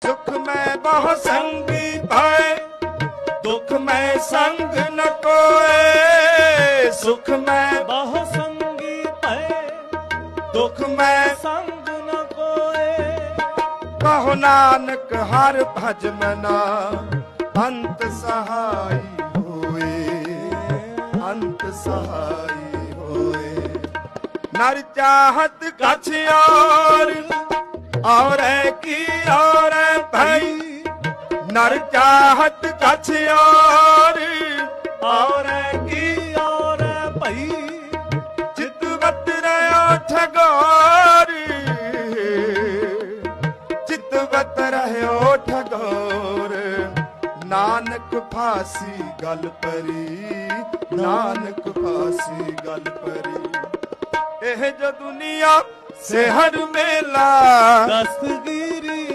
सुख में बहु संगी भय, दुख में संग न कोय। सुख में ਬਹੁ ਸੰਗੀ ਭੈ दुख में ਸੰਗ ਨ ਕੋਏ। कहो नानक हर भज मना, अंत सहाय होए, अंत सहाय होए। नर चाहत कछ और की और भई। नर चाहत कछ और की ਔਰ ਭਈ चितवत रहो ठगोर, चितवत रहो ठगोर। नानक फांसी गल परी, नानक फांसी गल परी। एह जो दुनिया से हर मेला, ਦਸਤਗੀਰੀ